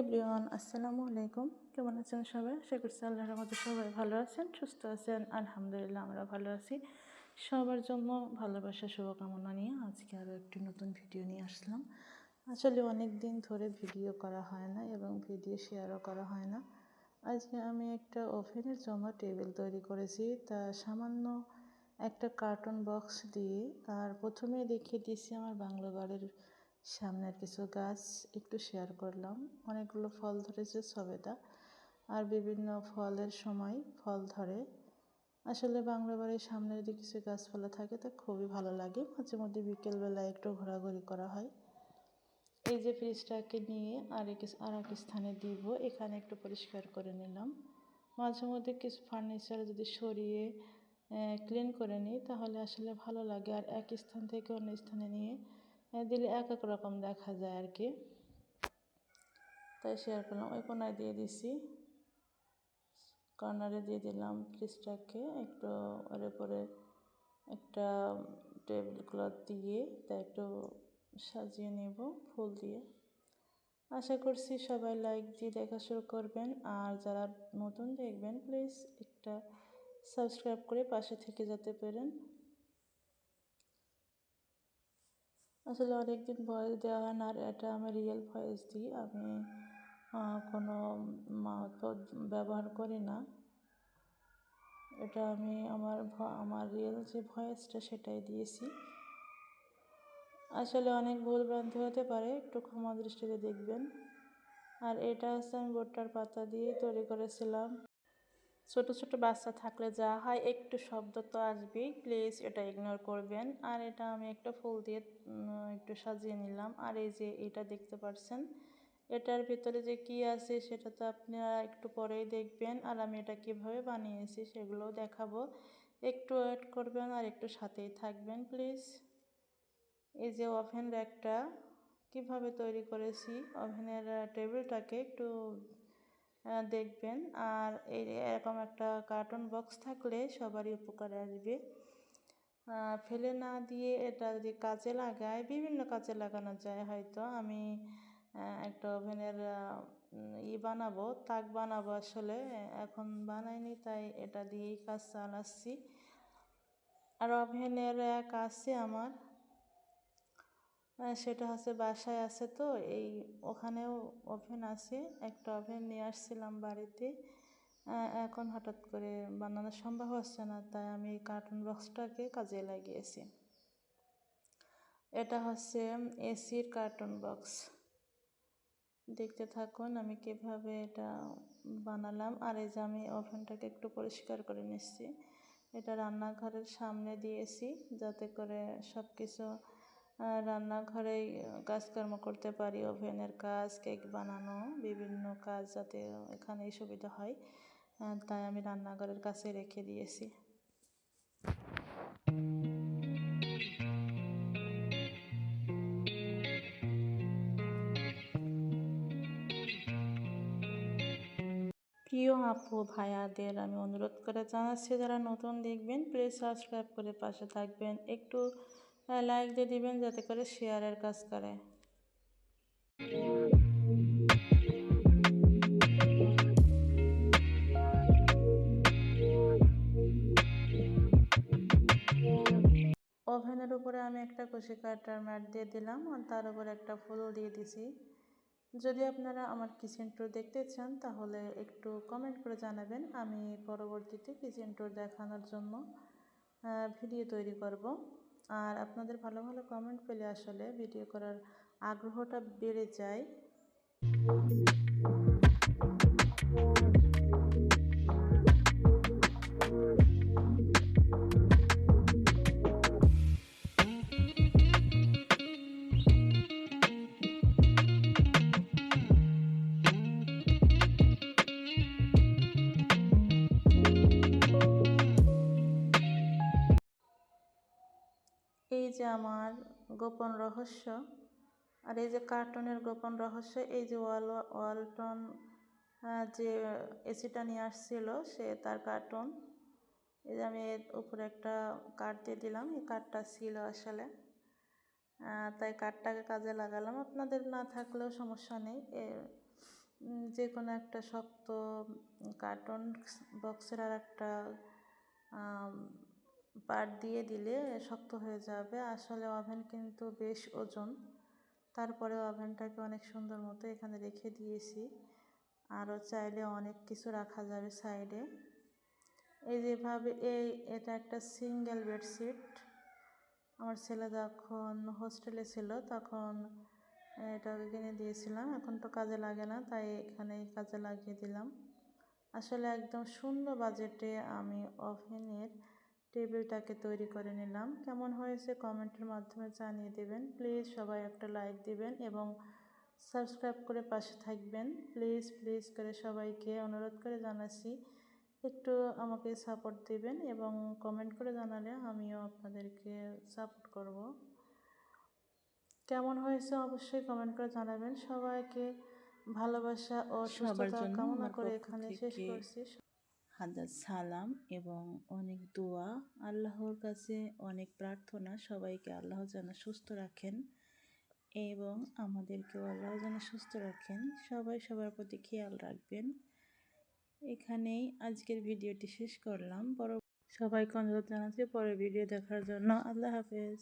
Everyone, আসসালামু আলাইকুম। কেমন আছেন সবাই? আশা করছি আল্লাহর রহমতে সবাই ভালো আছেন, সুস্থ আছেন। আলহামদুলিল্লাহ আমরা ভালো আছি। সবার জন্য ভালোবাসা শুভকামনা নিয়ে আজকে আরও একটি নতুন ভিডিও নিয়ে আসলাম। আসলে অনেক দিন ধরে ভিডিও করা হয় না এবং ভিডিও শেয়ারও করা হয় না। আজকে আমি একটা ওভেনের জন্য টেবিল তৈরি করেছি, তা সামান্য একটা কার্টন বক্স দিয়ে। আর প্রথমেই দেখিয়ে দিচ্ছি আমার বাংলো বাড়ির সামনের কিছু গাছ একটু শেয়ার করলাম। অনেকগুলো ফল ধরেছে সবেদা, আর বিভিন্ন ফলের সময় ফল ধরে। আসলে বাংলো বাড়ির সামনের দিকে কিছু গাছপালা থাকে, তা খুবই ভালো লাগে। মাঝে মধ্যে বিকেলবেলায় একটু ঘোরাঘুরি করা হয়। এই যে ফ্রিজটাকে নিয়ে আর এক স্থানে দিব, এখানে একটু পরিষ্কার করে নিলাম। মাঝে মধ্যে কিছু ফার্নিচার যদি সরিয়ে ক্লিন করে নিই তাহলে আসলে ভালো লাগে। আর এক স্থান থেকে অন্য স্থানে নিয়ে দিলে এক এক রকম দেখা যায় আর কি, তাই শেয়ার করলাম। ওই কোনায় দিয়ে দিছি, কর্নারে দিয়ে দিলাম ফ্রিজটাকে একটু। ওর উপরে একটা টেবিল ক্লথ দিয়ে তা একটু সাজিয়ে নেব ফুল দিয়ে। আশা করছি সবাই লাইক দিয়ে দেখা শুরু করবেন, আর যারা নতুন দেখবেন প্লিজ একটা সাবস্ক্রাইব করে পাশে থেকে যেতে পারেন। আসলে অনেকদিন ভয়েস দেওয়া হয় না, আর এটা আমি রিয়েল ভয়েস দিই। আমি কোনো মাউথ ব্যবহার করি না। এটা আমি আমার রিয়েল যে ভয়েসটা সেটাই দিয়েছি। আসলে অনেক ভুলভ্রান্তি হতে পারে, একটু ক্ষমা দৃষ্টিতে দেখবেন। আর এটা হচ্ছে আমি ভুট্টার পাতা দিয়ে তৈরি করেছিলাম। ছোট ছোট বাচ্চা থাকলে যা হয় একটু শব্দ তো আসবেই, প্লিজ এটা ইগনোর করবেন। আর এটা আমি একটা ফুল দিয়ে একটু সাজিয়ে নিলাম। আর এই যে এটা দেখতে পাচ্ছেন, এটার ভিতরে যে কি আছে সেটা তো আপনারা একটু পরেই দেখবেন। আর আমি এটা কিভাবে বানিয়েছি সেগুলোও দেখাবো, একটু ওয়েট করবেন আর একটু সাথেই থাকবেন প্লিজ। এই যে ওভেন র্যাকটা কিভাবে তৈরি করেছি, ওভেনের টেবিলটাকে একটু দেখবেন। আর এরকম একটা কার্টন বক্স থাকলে সবারই উপকারে আসবে। ফেলে না দিয়ে এটা যদি কাজে লাগায়, বিভিন্ন কাজে লাগানো যায়। হয়তো আমি একটা ওভেনের বানাবো, তাক বানাবো। আসলে এখন বানাইনি, তাই এটা দিয়েই কাজ চালাচ্ছি। আর ওভেনের কাছে আমার সেটা হচ্ছে বাসায় আছে, তো ওখানেও ওভেন আছে। একটা ওভেন নিয়ে আসছিলাম বাড়িতে, এখন হঠাৎ করে বানানো সম্ভব হচ্ছে না, তাই আমি এই কার্টুন বক্সটাকে কাজে লাগিয়েছি। এটা হচ্ছে এসির কার্টুন বক্স, দেখতে থাকুন আমি কিভাবে এটা বানালাম। আর এই যে আমি ওভেনটাকে একটু পরিষ্কার করে নিচ্ছি। এটা রান্নাঘরের সামনে দিয়েছি যাতে করে সব কিছু রান্নাঘরেই কাজকর্ম করতে পারি। ওভেনের কাজ, কেক বানানো, বিভিন্ন কাজ যাতে এখানেই সুবিধা হয়, তাই আমি রান্নাঘরের কাছে রেখে দিয়েছি। প্রিয় আপু ভাইয়াদের আমি অনুরোধ করে জানাচ্ছি, যারা নতুন দেখবেন প্লিজ সাবস্ক্রাইব করে পাশে থাকবেন, একটু লাইক দিয়ে দিবেন যাতে করে শেয়ারের কাজ করে। ওভেনের উপরে আমি একটা কুশি কাটার ম্যাট দিয়ে দিলাম, আর তার উপরে একটা ফুল দিয়ে দিছি। যদি আপনারা আমার কিচেন ট্যুর দেখতে চান তাহলে একটু কমেন্ট করে জানাবেন, আমি পরবর্তীতে কিচেন ট্যুর দেখানোর জন্য ভিডিও তৈরি করব। আর আপনাদের ভালো ভালো কমেন্ট পেলে আসলে ভিডিও করার আগ্রহটা বেড়ে যায়। এই যে আমার গোপন রহস্য, আর এই যে কার্টুনের গোপন রহস্য, এই যে ওয়ালটন যে এসিটা নিয়ে আসছিল সে তার কার্টুন। এই যে আমি এর উপরে একটা কার্ড দিয়ে দিলাম, এই কার্ডটা ছিল আসলে, তাই কার্ডটাকে কাজে লাগালাম। আপনাদের না থাকলেও সমস্যা নেই, যে কোনো একটা শক্ত কার্টন বক্সের আর একটা পার্ট দিয়ে দিলে শক্ত হয়ে যাবে। আসলে ওভেন কিন্তু বেশ ওজন, তারপরে ওভেনটাকে অনেক সুন্দর মতো এখানে রেখে দিয়েছি। আরও চাইলে অনেক কিছু রাখা যাবে সাইডে। এই যেভাবে এটা একটা সিঙ্গেল বেডশিট। আমার ছেলে যখন হোস্টেলে ছিল তখন এটাকে কিনে দিয়েছিলাম, এখন তো কাজে লাগে না, তাই এখানেই কাজে লাগিয়ে দিলাম। আসলে একদম শূন্য বাজেটে আমি ওভেনের টেবিলটাকে তৈরি করে নিলাম। কেমন হয়েছে কমেন্টের মাধ্যমে জানিয়ে দেবেন। প্লিজ সবাই একটা লাইক দিবেন এবং সাবস্ক্রাইব করে পাশে থাকবেন। প্লিজ প্লিজ করে সবাইকে অনুরোধ করে জানাচ্ছি একটু আমাকে সাপোর্ট দিবেন এবং কমেন্ট করে জানালে আমিও আপনাদেরকে সাপোর্ট করব। কেমন হয়েছে অবশ্যই কমেন্ট করে জানাবেন। সবাইকে ভালোবাসা ও সুস্থতা কামনা করে এখানে শেষ করছি। হাজার সালাম এবং অনেক দোয়া, আল্লাহর কাছে অনেক প্রার্থনা সবাইকে আল্লাহ যেন সুস্থ রাখেন এবং আমাদেরকেও আল্লাহ যেন সুস্থ রাখেন। সবাই সবার প্রতি খেয়াল রাখবেন। এখানেই আজকের ভিডিওটি শেষ করলাম। সবাইকে অনুরোধ জানাচ্ছি পরের ভিডিও দেখার জন্য। আল্লাহ হাফেজ।